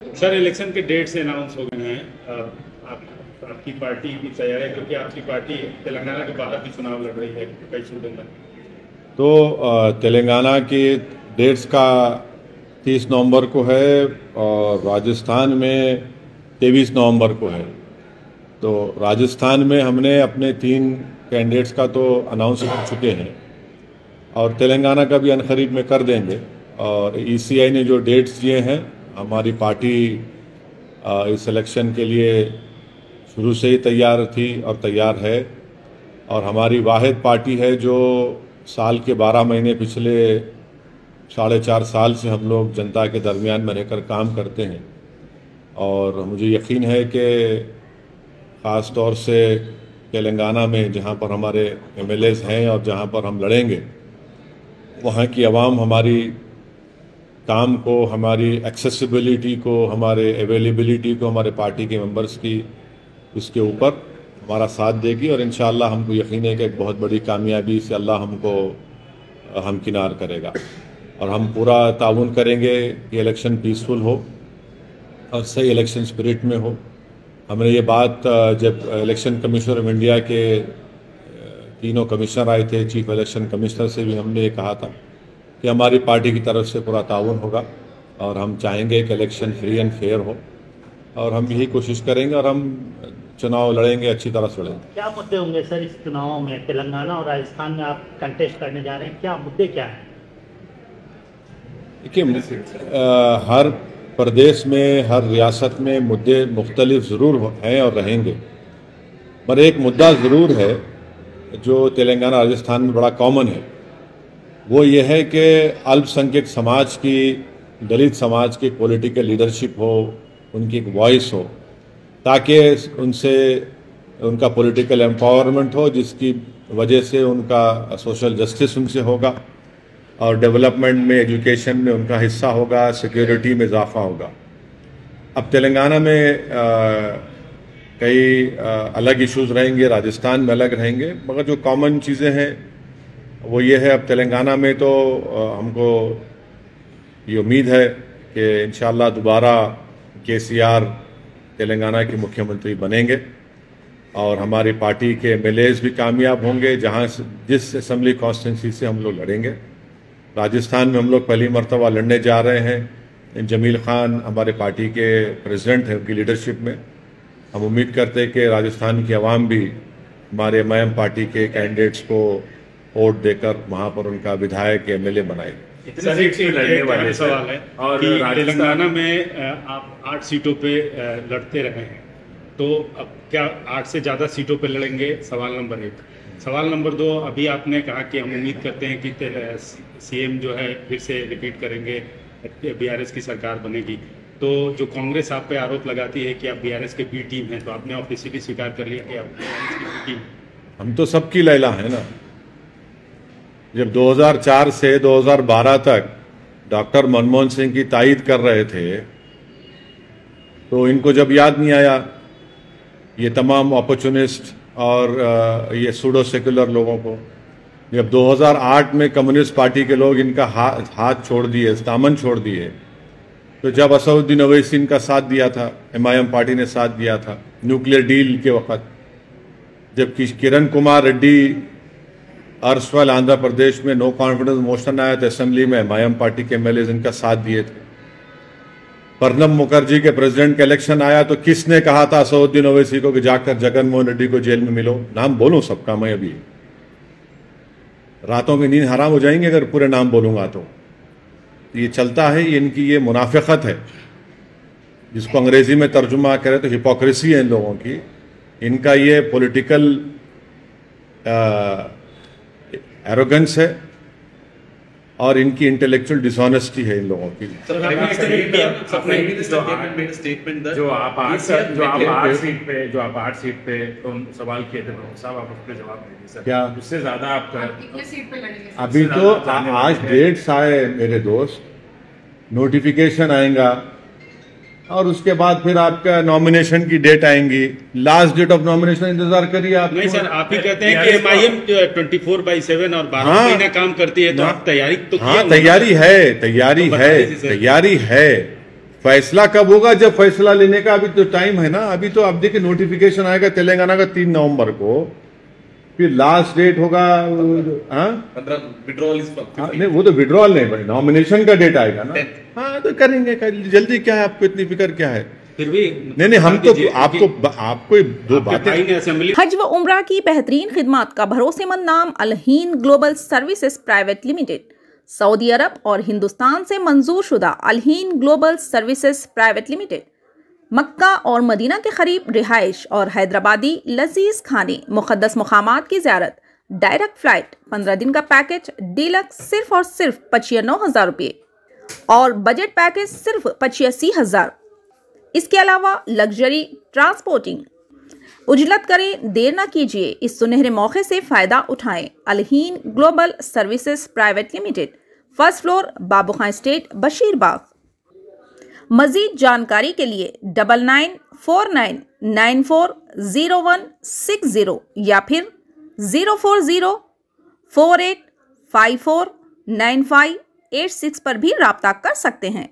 Sir, election के dates announce हो गए हैं। आपकी पार्टी की तैयारी है, क्योंकि आपकी पार्टी तेलंगाना के बाहर भी चुनाव लड़ रही है कई सूबों में। तो तेलंगाना की डेट्स का 30 नवंबर को है और राजस्थान में 23 नवंबर को है। तो राजस्थान में हमने अपने 3 कैंडिडेट्स का तो अनाउंस कर चुके हैं और तेलंगाना का भी अनकरीब में कर देंगे। और ईसीआई ने जो डेट्स दिए हैं, हमारी पार्टी इस इलेक्शन के लिए शुरू से ही तैयार थी और तैयार है। और हमारी वाहिद पार्टी है जो साल के 12 महीने पिछले 4.5 साल से हम लोग जनता के दरमियान में रहकर काम करते हैं। और मुझे यकीन है कि ख़ास तौर से तेलंगाना में जहां पर हमारे एमएलएज हैं और जहां पर हम लड़ेंगे, वहां की आवाम हमारी काम को, हमारी एक्सेसिबिलिटी को, हमारे अवेलेबिलिटी को, हमारे पार्टी के मेंबर्स की उसके ऊपर हमारा साथ देगी। और इंशाअल्लाह हमको यकीन है कि एक बहुत बड़ी कामयाबी से अल्लाह हमको हमकिनार करेगा। और हम पूरा ताउन करेंगे कि इलेक्शन पीसफुल हो और सही इलेक्शन स्पिरिट में हो। हमने ये बात जब इलेक्शन कमिश्नर ऑफ इंडिया के तीनों कमिश्नर आए थे, चीफ इलेक्शन कमिश्नर से भी हमने ये कहा था कि हमारी पार्टी की तरफ से पूरा ताउन होगा और हम चाहेंगे कि इलेक्शन फ्री एंड फेयर हो। और हम यही कोशिश करेंगे और हम चुनाव लड़ेंगे, अच्छी तरह से लड़ेंगे। क्या मुद्दे होंगे सर इस चुनावों में? तेलंगाना और राजस्थान में आप कंटेस्ट करने जा रहे हैं, क्या मुद्दे क्या हैं? देखिए, हर प्रदेश में, हर रियासत में मुद्दे मुख्तलिफ ज़रूर हैं और रहेंगे, पर एक मुद्दा ज़रूर है जो तेलंगाना राजस्थान में बड़ा कॉमन है। वो ये है कि अल्पसंख्यक समाज की, दलित समाज की पॉलिटिकल लीडरशिप हो, उनकी एक वॉइस हो, ताकि उनसे उनका पॉलिटिकल एम्पावरमेंट हो, जिसकी वजह से उनका सोशल जस्टिस उनसे होगा और डेवलपमेंट में, एजुकेशन में उनका हिस्सा होगा, सिक्योरिटी में इजाफा होगा। अब तेलंगाना में कई अलग इश्यूज रहेंगे, राजस्थान में अलग रहेंगे, मगर जो कॉमन चीज़ें हैं वो ये है। अब तेलंगाना में तो हमको ये उम्मीद है कि इंशाअल्लाह दोबारा केसीआर तेलंगाना के मुख्यमंत्री बनेंगे और हमारी पार्टी के एमएलएज भी कामयाब होंगे जहां जिस असेंबली कॉन्स्टिट्यूंसी से हम लोग लड़ेंगे। राजस्थान में हम लोग पहली मरतबा लड़ने जा रहे हैं। जमील खान हमारे पार्टी के प्रेसिडेंट हैं, उनकी लीडरशिप में हम उम्मीद करते हैं कि राजस्थान की आवाम भी हमारे एमआईएम पार्टी के कैंडिडेट्स को वोट देकर वहां पर उनका विधायक एमएलए बनाएगी। सर, एक लड़ने वाले सवाल है और तेलंगाना में आप 8 सीटों पे लड़ते रहे हैं, तो अब क्या 8 से ज़्यादा सीटों पे लड़ेंगे? सवाल नंबर 1। सवाल नंबर 2, अभी आपने कहा कि हम उम्मीद करते हैं कि सीएम जो है फिर से रिपीट करेंगे, बीआरएस की सरकार बनेगी। तो जो कांग्रेस आप पे आरोप लगाती है कि आप बीआरएस के बी टीम हैं, तो आपने ऑफिशियली स्वीकार कर लिया कि आप बीआरएस की बी टीम? हम तो सबकी लैला है ना। जब 2004 से 2012 तक डॉक्टर मनमोहन सिंह की तायीद कर रहे थे, तो इनको जब याद नहीं आया, ये तमाम अपॉर्चुनिस्ट और ये सूडो सेक्युलर लोगों को, जब 2008 में कम्युनिस्ट पार्टी के लोग इनका हाथ छोड़ दिए, दामन छोड़ दिए, तो जब असदुद्दीन ओवैसी इनका साथ दिया था, एमआईएम पार्टी ने साथ दिया था न्यूक्लियर डील के वक्त, जबकि किरण कुमार रेड्डी अर्सवाल आंध्र प्रदेश में नो कॉन्फिडेंस मोशन आया तो असेंबली में एमआईएम पार्टी के एमएलए इनका साथ दिए थे। प्रणब मुखर्जी के प्रेसिडेंट का इलेक्शन आया तो किसने कहा था असदुद्दीन ओवैसी को कि जाकर जगनमोहन रेड्डी को जेल में मिलो? नाम बोलूं सबका मैं? अभी रातों की नींद हराम हो जाएंगे अगर पूरे नाम बोलूंगा तो। ये चलता है, ये इनकी ये मुनाफिकत है, जिसको अंग्रेजी में तर्जुमा करें तो हिपोक्रेसी है इन लोगों की। इनका ये पॉलिटिकल एरोगेंस है और इनकी इंटेलेक्चुअल डिसऑनेस्टी है इन लोगों की। जो आप 8 सीट पे सवाल किए थे साहब, आप उस पर जवाब दीजिए सर। क्या उससे ज्यादा आप कितने सीट पे लड़ेंगे? अभी तो आज डेट्स आए मेरे दोस्त, नोटिफिकेशन आएगा और उसके बाद फिर आपका नॉमिनेशन की डेट आएंगी। लास्ट डेट ऑफ नॉमिनेशन इंतजार करिए आप। नहीं सर, आप ही कहते हैं कि एमआईएम 24/7 और 12 महीना काम करती है, तो आप तैयारी तो हाँ, तैयारी है। फैसला कब होगा? जब फैसला लेने का अभी तो टाइम है ना। अभी तो आप देखिए नोटिफिकेशन आएगा तेलंगाना का 3 नवंबर को, फिर लास्ट डेट होगा। विड्रॉल नहीं, वो तो विड्रॉल नहीं भाई, नॉमिनेशन का डेट आएगा ना। हाँ तो करेंगे, जल्दी क्या है आपको, इतनी फिक्र क्या है? फिर भी नहीं हम तो आपको दो बातें। हज व उम्रा की बेहतरीन खिदमत का भरोसेमंद नाम Al-Hind global services private limited, सऊदी अरब और हिंदुस्तान से मंजूर शुदा Al-Hind global services private limited, मक्का और मदीना के करीब रिहाइश और हैदराबादी लजीज खाने, मुक़द्दस मुक़ामात की ज़ियारत, डायरेक्ट फ्लाइट, 15 दिन का पैकेज डीलक्स सिर्फ और सिर्फ 85,000 रुपये और बजट पैकेज सिर्फ 85,000। इसके अलावा लग्जरी ट्रांसपोर्टिंग। उजलत करें, देर ना कीजिए, इस सुनहरे मौके से फ़ायदा उठाएं। Al-Hind global services private limited, first floor, Babu Khan estate, Basheerbagh. मजीद जानकारी के लिए 9949940160 या फिर 04048549586 पर भी राब्ता कर सकते हैं।